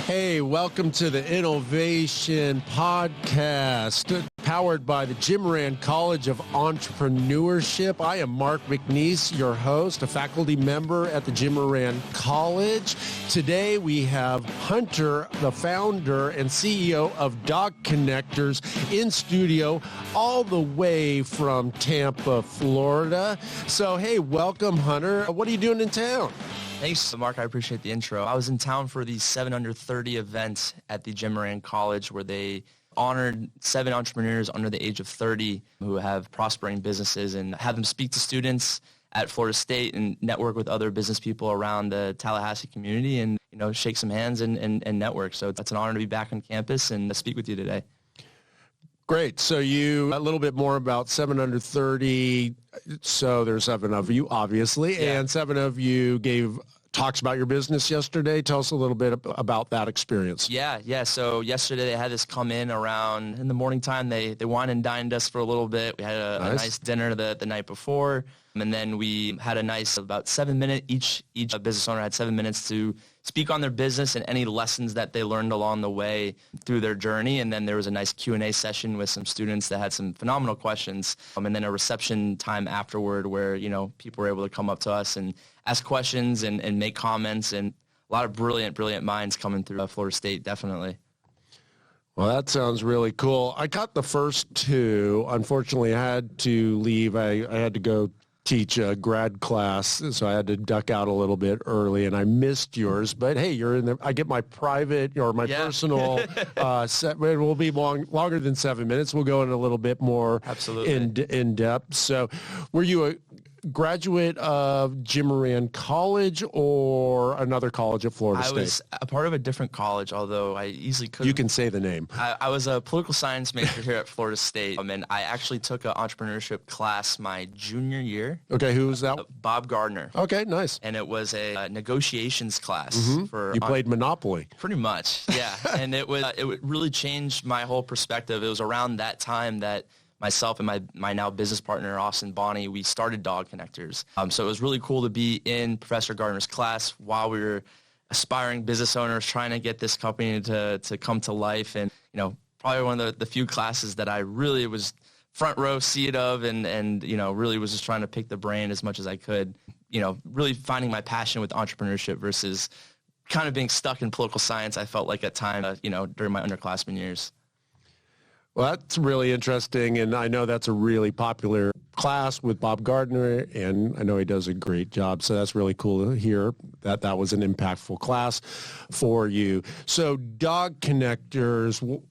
Hey, welcome to the InNOLEvation podcast, powered by the Moran College of Entrepreneurship. I am Mark McNeese, your host, a faculty member at the Moran College. Today we have Hunter, the founder and CEO of DogConnectors, in studio all the way from Tampa, Florida. So, hey, welcome, Hunter. What are you doing in town? Thanks, Mark. I appreciate the intro. I was in town for the 7 Under 30 event at the Moran College, where they honored 7 entrepreneurs under the age of 30 who have prospering businesses, and had them speak to students at Florida State and network with other business people around the Tallahassee community and, shake some hands and network. So it's an honor to be back on campus and to speak with you today. Great. So a little bit more about 7 Under 30. So there's 7 of you, obviously, Yeah. and 7 of you gave talks about your business yesterday. Tell us a little bit about that experience. Yeah. So yesterday they had us come in around in the morning time. They wine and dined us for a little bit. We had a nice dinner the night before. And then we had a nice about 7 minute, each business owner had 7 minutes to speak on their business and any lessons that they learned along the way through their journey. And then there was a nice Q&A session with some students that had some phenomenal questions. And then a reception time afterward where, people were able to come up to us and ask questions and make comments, and a lot of brilliant minds coming through Florida State, definitely. Well, that sounds really cool. I caught the first 2. Unfortunately, I had to leave. I had to go teach a grad class, so I had to duck out a little bit early, and I missed yours. But hey, you're in there. I get my private or my personal set. It will be longer than 7 minutes. We'll go in a little bit more in depth. So, were you a graduate of Moran College or another college at Florida State? I was a part of a different college, although I easily could. You can say the name. I was a political science major here at Florida State, and I actually took an entrepreneurship class my junior year. Okay, who was that? Bob Gardner. Okay, nice. And it was a negotiations class. You played Monopoly. Pretty much, yeah. And it really changed my whole perspective. It was around that time that myself and my now business partner, Austin Bonney, we started DogConnectors. So it was really cool to be in Professor Gardner's class while we were aspiring business owners trying to get this company to come to life. And, probably one of the few classes that I really was front row seat of and really was just trying to pick the brain as much as I could, really finding my passion with entrepreneurship versus kind of being stuck in political science, I felt like at times, during my underclassmen years. Well, that's really interesting, and I know that's a really popular class with Bob Gardner, and I know he does a great job, so that's really cool to hear that was an impactful class for you. So DogConnectors,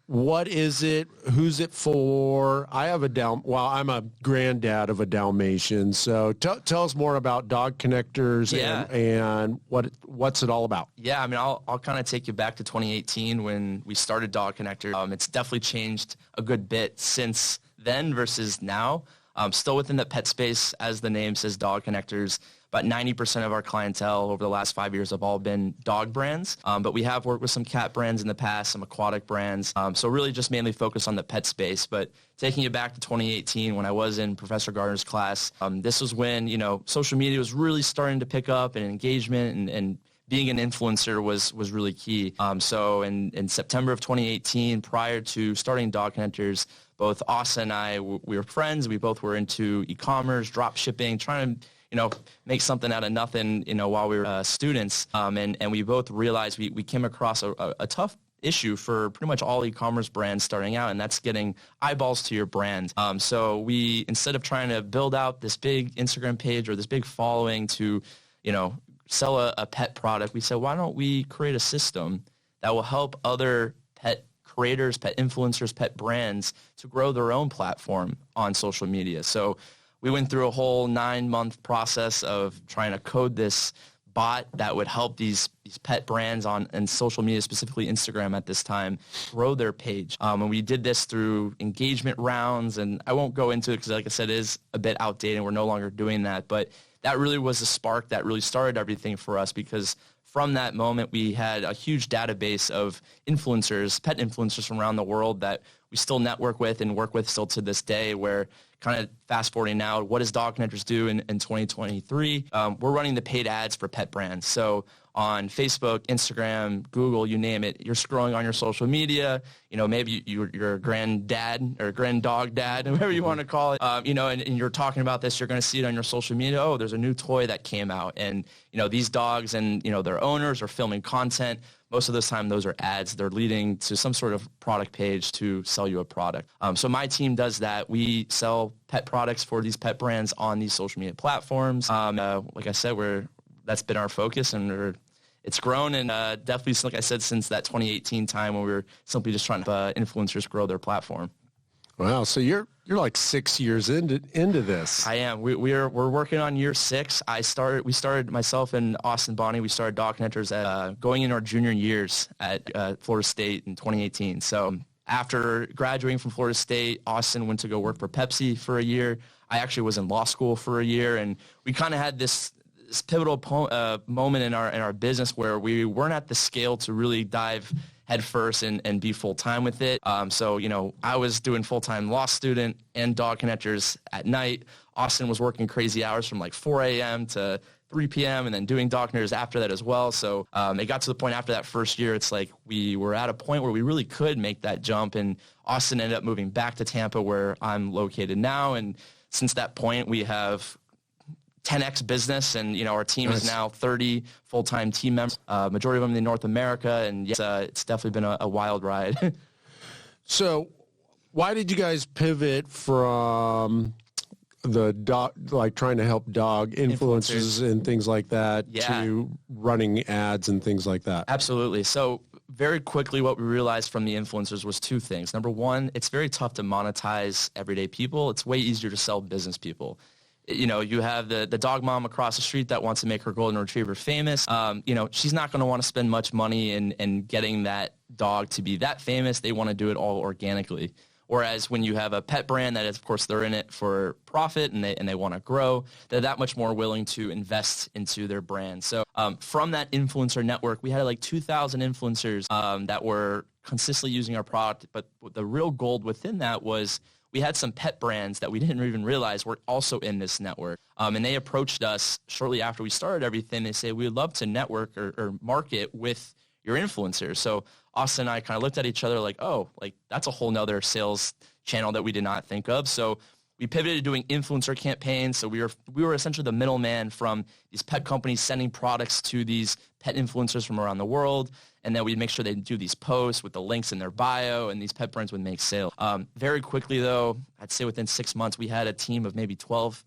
what is it? Who's it for? I'm a granddad of a Dalmatian, so tell us more about DogConnectors and what's it all about? Yeah, I'll kind of take you back to 2018 when we started DogConnectors. It's definitely changed a good bit since then versus now. Still within the pet space, as the name says, DogConnectors. About 90% of our clientele over the last 5 years have all been dog brands, but we have worked with some cat brands in the past, some aquatic brands, so really just mainly focused on the pet space. But taking you back to 2018 when I was in Professor Gardner's class, this was when, social media was really starting to pick up and engagement and being an influencer was really key. So in September of 2018, prior to starting DogConnectors, both Austin and I, we were friends. We both were into e-commerce, drop shipping, trying to make something out of nothing, while we were students. And we both realized we came across a tough issue for pretty much all e-commerce brands starting out, and that's getting eyeballs to your brand. So we, instead of trying to build out this big Instagram page or this big following to, sell a pet product, we said, why don't we create a system that will help other pet creators, pet influencers, pet brands to grow their own platform on social media. So we went through a whole 9-month process of trying to code this bot that would help these pet brands on social media, specifically Instagram at this time, grow their page. And we did this through engagement rounds, and I won't go into it because, like I said, it is a bit outdated. We're no longer doing that, but that really was the spark that really started everything for us, because from that moment, we had a huge database of influencers, pet influencers from around the world that we still network with and work with still to this day, where kind of fast forwarding now, what does DogConnectors do in 2023? We're running the paid ads for pet brands. So on Facebook, Instagram, Google, you name it. You're scrolling on your social media. Maybe you're a granddad or granddog dad, whatever you want to call it. And you're talking about this. You're going to see it on your social media. Oh, there's a new toy that came out. And, these dogs and, their owners are filming content. Most of the time, those are ads. They're leading to some sort of product page to sell you a product. So my team does that. We sell pet products for these pet brands on these social media platforms. Like I said, that's been our focus, and it's grown, and definitely, like I said, since that 2018 time when we were simply just trying to influencers grow their platform. Wow, so you're like 6 years into this. I am. We're working on year 6. We started myself and Austin Bonnie. We started DogConnectors at going in our junior years at Florida State in 2018. So after graduating from Florida State, Austin went to go work for Pepsi for a year. I actually was in law school for a year, and we kind of had this pivotal moment in our business where we weren't at the scale to really dive head first and be full-time with it. So I was doing full-time law student and DogConnectors at night. Austin was working crazy hours from like 4 a.m. to 3 p.m. and then doing DogConnectors after that as well. So it got to the point after that first year, it's like we were at a point where we really could make that jump, and Austin ended up moving back to Tampa where I'm located now. And since that point, we have 10x business, and our team is now 30 full-time team members, majority of them in North America, and it's definitely been a wild ride. So why did you guys pivot from the dog, like trying to help dog influencers and things like that, to running ads and things like that? Absolutely. So very quickly, what we realized from the influencers was 2 things. Number one, it's very tough to monetize everyday people. It's way easier to sell business people. You have the dog mom across the street that wants to make her golden retriever famous. She's not going to want to spend much money in getting that dog to be that famous. They want to do it all organically. Whereas when you have a pet brand that is, of course, they're in it for profit and they want to grow, they're that much more willing to invest into their brand. So from that influencer network, we had like 2,000 influencers that were consistently using our product. But the real gold within that was we had some pet brands that we didn't even realize were also in this network. And they approached us shortly after we started everything. They say, we would love to network or market with your influencers. So Austin and I kind of looked at each other like, oh, like that's a whole nother sales channel that we did not think of. So we pivoted to doing influencer campaigns. So we were essentially the middleman from these pet companies sending products to these pet influencers from around the world. And then we'd make sure they'd do these posts with the links in their bio, and these pet brands would make sales. Very quickly, though, I'd say within 6 months, we had a team of maybe 12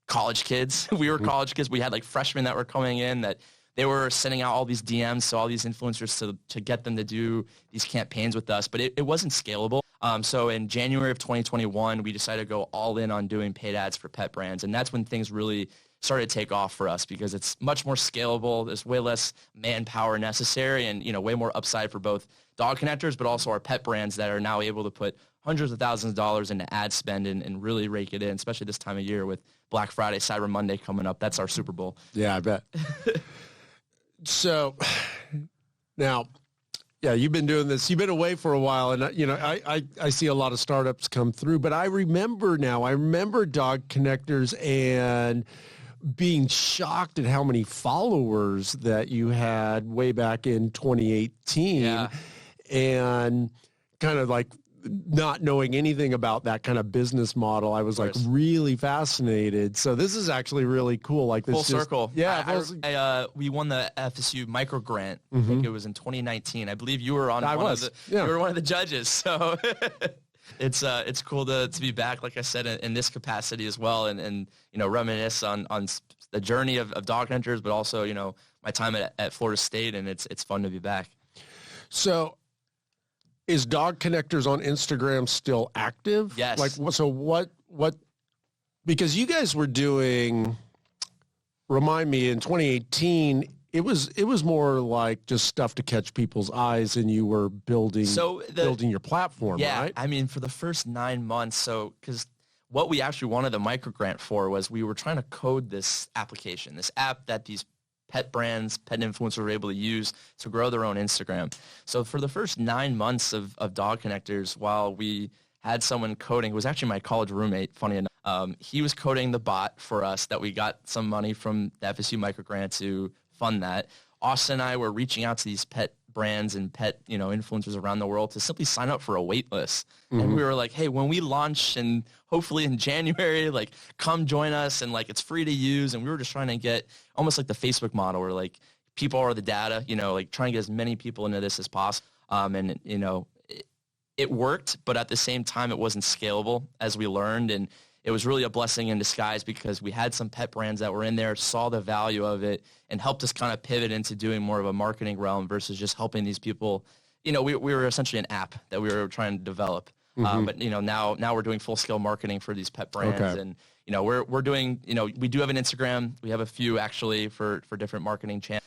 college kids. We were college kids. We had like freshmen that were coming in that they were sending out all these DMs to all these influencers to get them to do these campaigns with us, but it wasn't scalable. So in January of 2021, we decided to go all in on doing paid ads for pet brands, and that's when things really started to take off for us because it's much more scalable. There's way less manpower necessary, and way more upside for both DogConnectors, but also our pet brands that are now able to put hundreds of thousands of dollars into ad spend and really rake it in, especially this time of year with Black Friday, Cyber Monday coming up. That's our Super Bowl. Yeah, I bet. So now, you've been doing this. You've been away for a while, and I see a lot of startups come through. But I remember DogConnectors and being shocked at how many followers that you had way back in 2018, and kind of like not knowing anything about that kind of business model. I was like really fascinated. So this is actually really cool. Like this full circle. Yeah. We won the FSU micro grant. I think it was in 2019. I believe you were on you were one of the judges. So it's cool to be back, like I said, in this capacity as well, and reminisce on the journey of DogConnectors, but also my time at Florida State, and it's fun to be back. So is DogConnectors on Instagram still active? Yes. What because you guys were doing, remind me, in 2018 it was more like just stuff to catch people's eyes, and you were building your platform, right? I mean, for the first 9 months, because what we actually wanted the micro grant for was we were trying to code this application, this app that these pet brands, pet influencers were able to use to grow their own Instagram. So for the first 9 months of DogConnectors, while we had someone coding, it was actually my college roommate, funny enough, he was coding the bot for us that we got some money from the FSU micro grant to fund that. Austin and I were reaching out to these pet brands and pet, influencers around the world to simply sign up for a wait list. And we were like, hey, when we launch and hopefully in January, like come join us and like it's free to use. And we were just trying to get almost like the Facebook model where like people are the data, like trying to get as many people into this as possible. It worked, but at the same time, it wasn't scalable as we learned. And it was really a blessing in disguise because we had some pet brands that were in there, saw the value of it, and helped us kind of pivot into doing more of a marketing realm versus just helping these people. We were essentially an app that we were trying to develop. But, now we're doing full-scale marketing for these pet brands. Okay. And, we're doing, we do have an Instagram. We have a few actually for different marketing channels.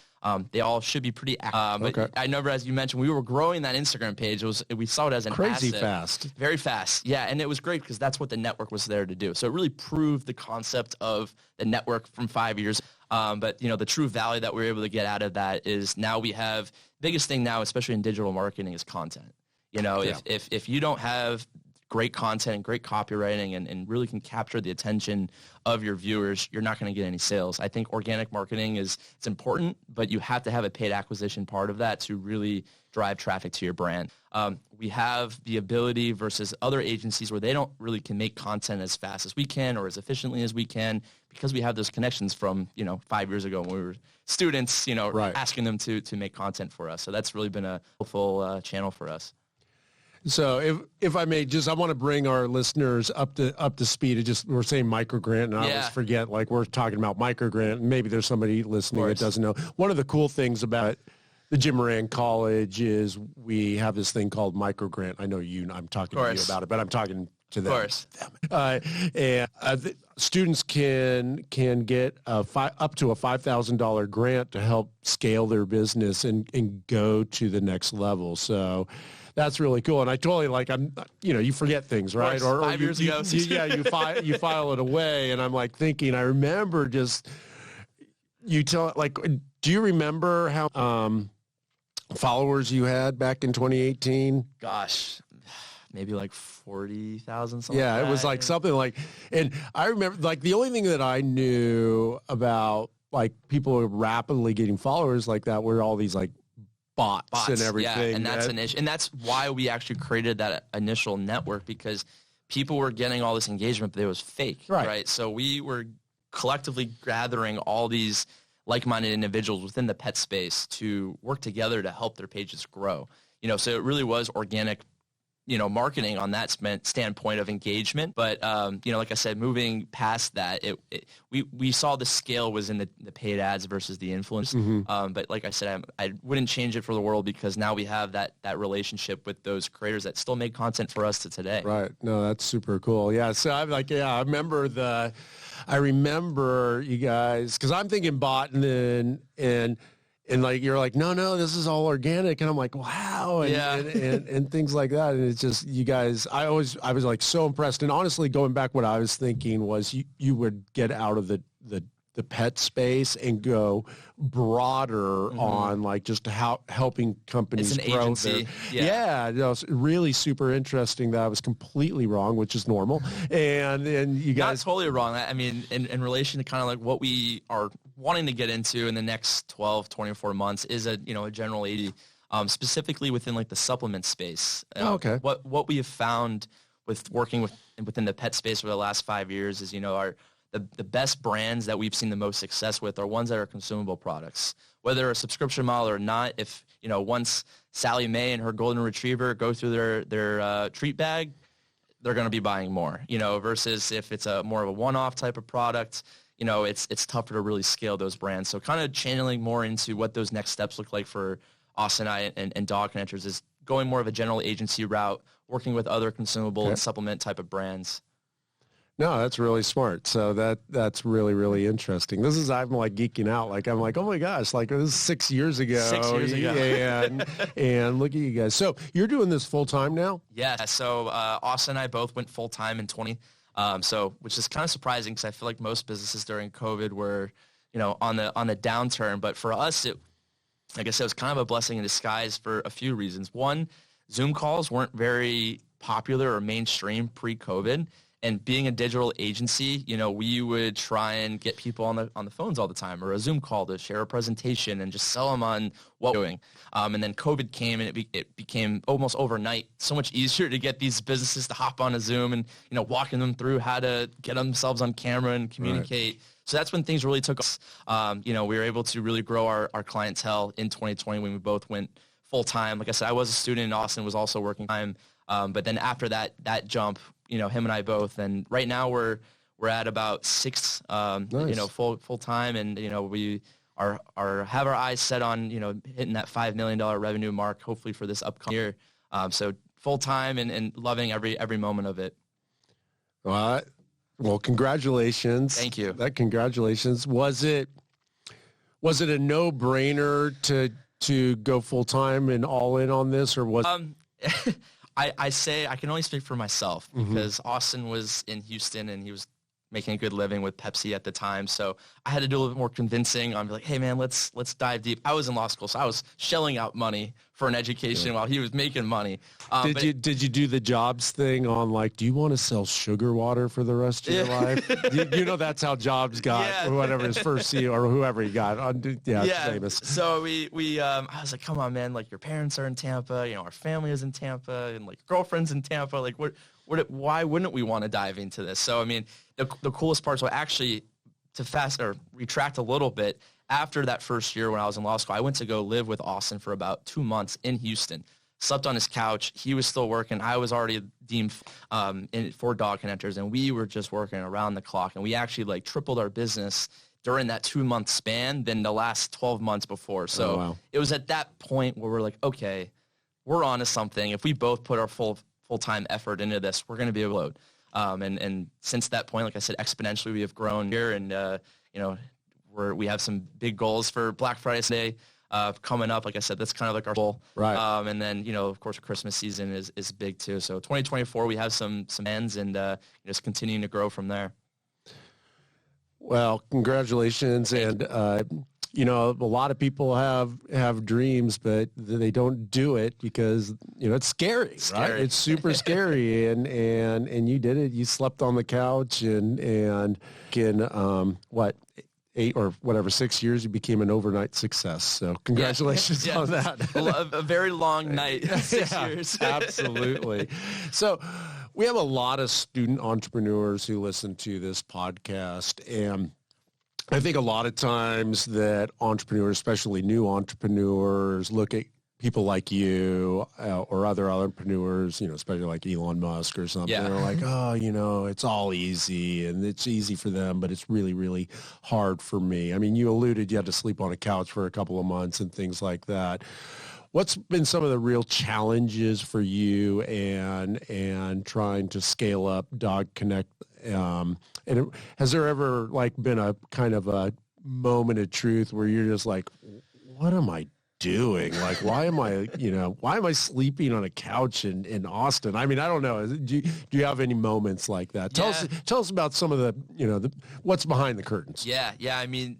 They all should be pretty active. But I remember, as you mentioned, we were growing that Instagram page. We saw it as an crazy asset. fast. Very fast. Yeah, and it was great because that's what the network was there to do. So it really proved the concept of the network from 5 years. But, the true value that we're able to get out of that is now we have, biggest thing now, especially in digital marketing, is content. If you don't have great content and great copywriting and really can capture the attention of your viewers, you're not going to get any sales. I think organic marketing it's important, but you have to have a paid acquisition part of that to really drive traffic to your brand. We have the ability versus other agencies where they don't really can make content as fast as we can or as efficiently as we can because we have those connections from, 5 years ago when we were students, Right. asking them to make content for us. So that's really been a helpful channel for us. So if I may, I want to bring our listeners up to speed. We're saying microgrant, and I always forget, like we're talking about microgrant, and maybe there's somebody listening that doesn't know. One of the cool things about the Jim Moran College is we have this thing called microgrant. I know I'm talking to you about it, but I'm talking to them. Of course. Students can get up to a $5,000 grant to help scale their business and go to the next level. So that's really cool. And I totally you forget things, right? Or 5 years ago. You file it away. And I'm like thinking, I remember do you remember how followers you had back in 2018? Gosh, maybe like 40,000 something. Yeah, like that. it was like something like, and I remember like the only thing that I knew about like people rapidly getting followers like that were all these like bots and everything. Yeah, and that's an issue. And that's why we actually created that initial network, because people were getting all this engagement, but it was fake, right? So we were collectively gathering all these like-minded individuals within the pet space to work together to help their pages grow. So it really was organic, marketing on that standpoint of engagement. But, like I said, moving past that, we saw the scale was in the paid ads versus the influence. But like I said, I wouldn't change it for the world because now we have that relationship with those creators that still make content for us to today. Right. No, that's super cool. Yeah. So I remember you guys, because I'm thinking bot and like you're like, no, this is all organic, and I'm like, wow, and things like that, and it's just you guys. I was like so impressed, and honestly, going back, what I was thinking was you would get out of the pet space and go broader on like just how helping companies it's an grow. Agency. It's really super interesting. That I was completely wrong, which is normal, and you guys not totally wrong. I mean, in relation to kind of like what we are wanting to get into in the next 12, 24 months is a general 80, specifically within like the supplement space. Okay. What we have found with working within the pet space over the last 5 years is, the best brands that we've seen the most success with are ones that are consumable products, whether a subscription model or not. If, once Sally Mae and her golden retriever go through their treat bag, they're going to be buying more, versus if it's a more of a one-off type of product, it's tougher to really scale those brands. So kind of channeling more into what those next steps look like for us and I and DogConnectors is going more of a general agency route, working with other consumable and supplement type of brands. No, that's really smart. So that's really, really interesting. I'm like geeking out. Like, I'm like, oh my gosh, like this is 6 years ago. 6 years ago. And look at you guys. So you're doing this full time now? Yeah. So Austin and I both went full time in 20. Which is kind of surprising because I feel like most businesses during COVID were, on the downturn. But for us, like I said, it was kind of a blessing in disguise for a few reasons. One, Zoom calls weren't very popular or mainstream pre-COVID. And being a digital agency, we would try and get people on the phones all the time, or a Zoom call to share a presentation and just sell them on what we're doing. And then COVID came, and it became almost overnight so much easier to get these businesses to hop on a Zoom and, walking them through how to get themselves on camera and communicate. Right. So that's when things really took us. We were able to really grow our clientele in 2020 when we both went full time. Like I said, I was a student, and Austin was also working time. But then after that jump, him and I both, and right now we're at about 6, nice. Full time, and we have our eyes set on hitting that $5 million revenue mark, hopefully for this upcoming year. So full time and loving every moment of it. Well, congratulations. Thank you. Congratulations. Was it a no-brainer to go full time and all in on this, or was? I say I can only speak for myself, because Austin was in Houston and he was making a good living with Pepsi at the time. So I had to do a little bit more convincing on, like, hey man, let's dive deep. I was in law school, so I was shelling out money for an education while he was making money. Did you do the jobs thing on, like, do you want to sell sugar water for the rest of your life? That's how Jobs got whatever his first CEO or whoever he got. Famous. So I was like, come on, man, like, your parents are in Tampa, our family is in Tampa, and like girlfriend's in Tampa. Like, why wouldn't we want to dive into this? So, I mean, the coolest part, so actually, to retract a little bit, after that first year when I was in law school, I went to go live with Austin for about 2 months in Houston. Slept on his couch. He was still working. I was already deemed for DogConnectors, and we were just working around the clock. And we actually tripled our business during that 2-month span than the last 12 months before. So It was at that point where we're like, okay, we're on to something. If we both put our full-time effort into this, we're going to be able to. And since that point, like I said, exponentially we have grown here, and we have some big goals for Black Friday today coming up. Like I said, that's kind of like our goal. Right. And then of course, Christmas season is big too. So 2024, we have some ends, and just continuing to grow from there. Well, congratulations, and a lot of people have dreams, but they don't do it because it's scary, right? It's super scary, and you did it. You slept on the couch, and in 8 or whatever 6 years, you became an overnight success. So congratulations on that. A very long night, 6 years. Absolutely. So we have a lot of student entrepreneurs who listen to this podcast, and I think a lot of times that entrepreneurs, especially new entrepreneurs, look at people like you or other entrepreneurs, especially like Elon Musk or something. They're like, it's all easy, and it's easy for them, but it's really, really hard for me. I mean, you alluded you had to sleep on a couch for a couple of months and things like that. What's been some of the real challenges for you and trying to scale up Dog Connect? And has there ever been a kind of a moment of truth where you're just like, what am I doing? Like, why am I sleeping on a couch in Austin? I mean, I don't know. Do you have any moments like that? Tell us about some of the what's behind the curtains. Yeah. I mean,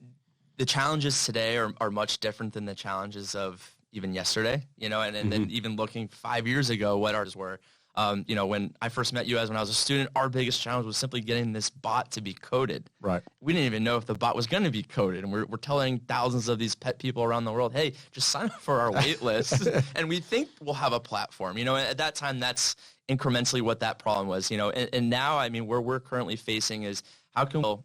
the challenges today are much different than the challenges of even yesterday, and then even looking 5 years ago, what ours were. When I first met you when I was a student, our biggest challenge was simply getting this bot to be coded. Right. We didn't even know if the bot was going to be coded. And we're telling thousands of these pet people around the world, hey, just sign up for our wait list. And we think we'll have a platform. At that time, that's incrementally what that problem was. And now, I mean, where we're currently facing is how can we,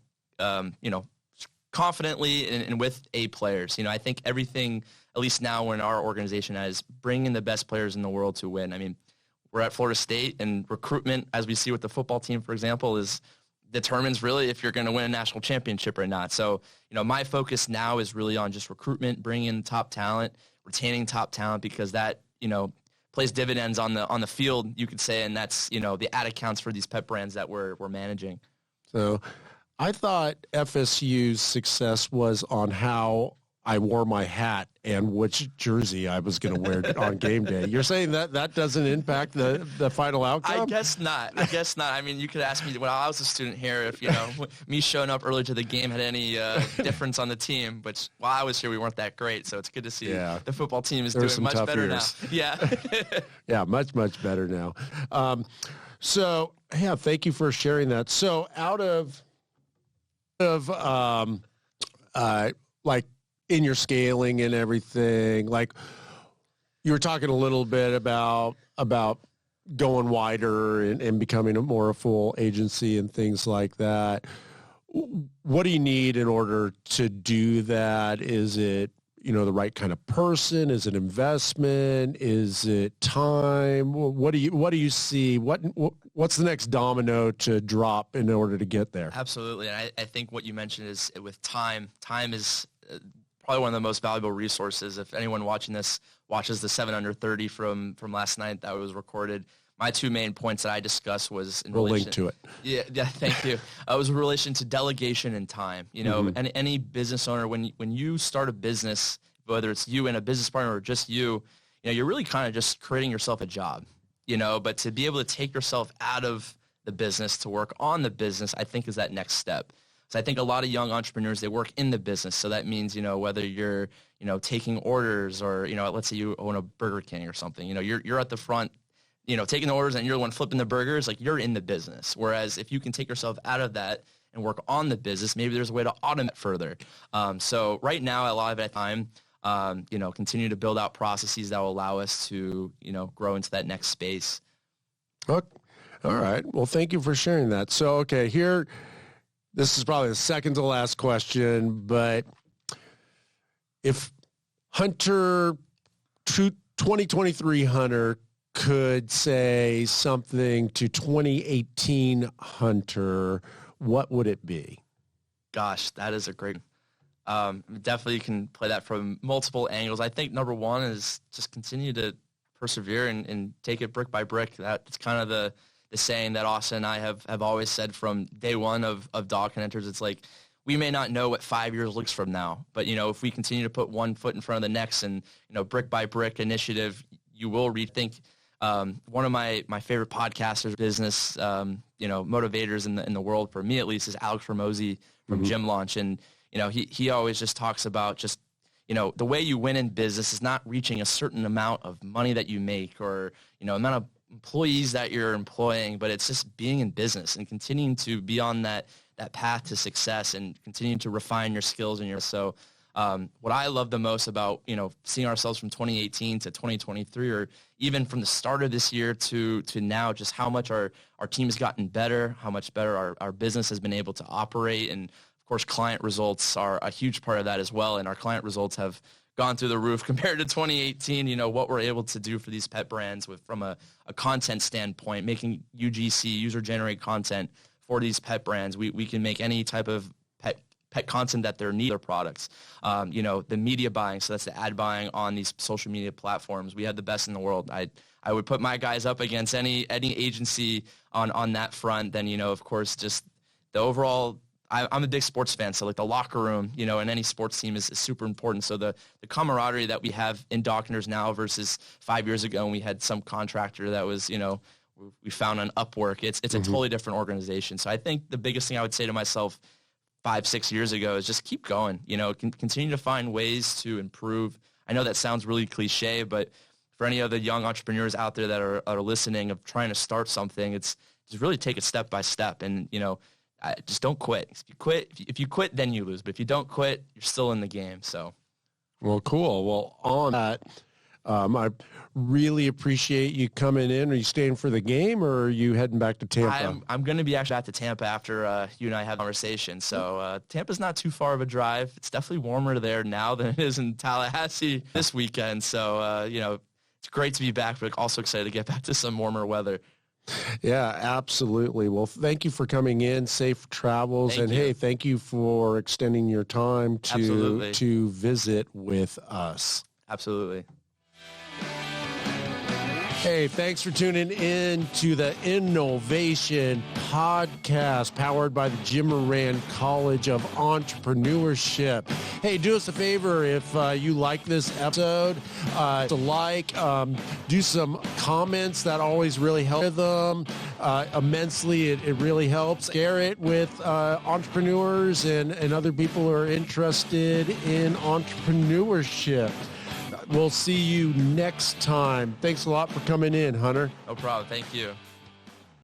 confidently and with A players. I think everything, at least now in our organization, is bringing the best players in the world to win. I mean, we're at Florida State, and recruitment, as we see with the football team, for example, determines really if you're going to win a national championship or not. So, my focus now is really on just recruitment, bringing in top talent, retaining top talent, because that, plays dividends on the field, you could say, and that's, the ad accounts for these pet brands that we're managing. So I thought FSU's success was on how I wore my hat and which jersey I was going to wear on game day. You're saying that doesn't impact the final outcome? I guess not. I mean, you could ask me when I was a student here if, me showing up early to the game had any difference on the team. But while I was here, we weren't that great. So it's good to see the football team is doing much better years. now. Yeah. Yeah, much better now. So, yeah, thank you for sharing that. So out of like in your scaling and everything, like you were talking a little bit about going wider and becoming a more full agency and things like that. What do you need in order to do that? Is it, the right kind of person? Is it investment? Is it time? What do you see? What's the next domino to drop in order to get there? Absolutely. And I think what you mentioned is with time is probably one of the most valuable resources. If anyone watching this watches the 7 Under 30 from last night that was recorded, my 2 main points that I discussed was in relation, link to it. Yeah, thank you. It was in relation to delegation and time. And any business owner, when you start a business, whether it's you and a business partner or just you're really kind of just creating yourself a job. But to be able to take yourself out of the business to work on the business, I think is that next step. So I think a lot of young entrepreneurs, they work in the business. So that means, whether you're, taking orders or, let's say you own a Burger King or something, you're at the front, taking the orders and you're the one flipping the burgers, like you're in the business. Whereas if you can take yourself out of that and work on the business, maybe there's a way to automate further. So right now, a lot of it time, continue to build out processes that will allow us to, grow into that next space. Okay. All right. Well, thank you for sharing that. So, okay, here, this is probably the second to last question, but if Hunter, 2023 Hunter could say something to 2018 Hunter, what would it be? Gosh, that is a great, definitely can play that from multiple angles. I think number one is just continue to persevere and take it brick by brick. That's kind of the saying that Austin and I have always said from day one of DogConnectors. It's like, we may not know what 5 years looks from now, but, if we continue to put one foot in front of the next and, brick by brick initiative, you will rethink. One of my favorite podcasters, business, motivators in the world, for me at least, is Alex Ramosi from Gym Launch. And, he always just talks about just, the way you win in business is not reaching a certain amount of money that you make or, amount of employees that you're employing, but it's just being in business and continuing to be on that path to success and continuing to refine your skills and so what I love the most about, seeing ourselves from 2018 to 2023, or even from the start of this year to now, just how much our team has gotten better, how much better our business has been able to operate. And of course, client results are a huge part of that as well. And our client results have gone through the roof compared to 2018, what we're able to do for these pet brands from a content standpoint, making UGC, user-generated content for these pet brands. We can make any type of pet content that they need their products. The media buying, so that's the ad buying on these social media platforms. We have the best in the world. I would put my guys up against any agency on that front. Then, of course, just the overall, I'm a big sports fan, so like the locker room, in any sports team is super important. So the camaraderie that we have in DogConnectors now versus 5 years ago when we had some contractor that was, we found on Upwork. It's a totally different organization. So I think the biggest thing I would say to myself 5-6 years ago is just keep going, continue to find ways to improve. I know that sounds really cliche, but for any of the young entrepreneurs out there that are listening of trying to start something, it's just really take it step by step and, just don't quit. If you quit, then you lose. But if you don't quit, you're still in the game. So, well, cool. Well, on that, I really appreciate you coming in. Are you staying for the game or are you heading back to Tampa? I'm going to be actually back to Tampa after you and I have a conversation. So Tampa's not too far of a drive. It's definitely warmer there now than it is in Tallahassee this weekend. So, it's great to be back, but also excited to get back to some warmer weather. Yeah, absolutely. Well, thank you for coming in. Safe travels. Hey, thank you for extending your time to visit with us. Absolutely. Hey, thanks for tuning in to the InNOLEvation podcast powered by the Moran College of Entrepreneurship. Hey, do us a favor if you like this episode, to like, do some comments. That always really helps them immensely. It really helps. Share it with entrepreneurs and other people who are interested in entrepreneurship. We'll see you next time. Thanks a lot for coming in, Hunter. No problem. Thank you.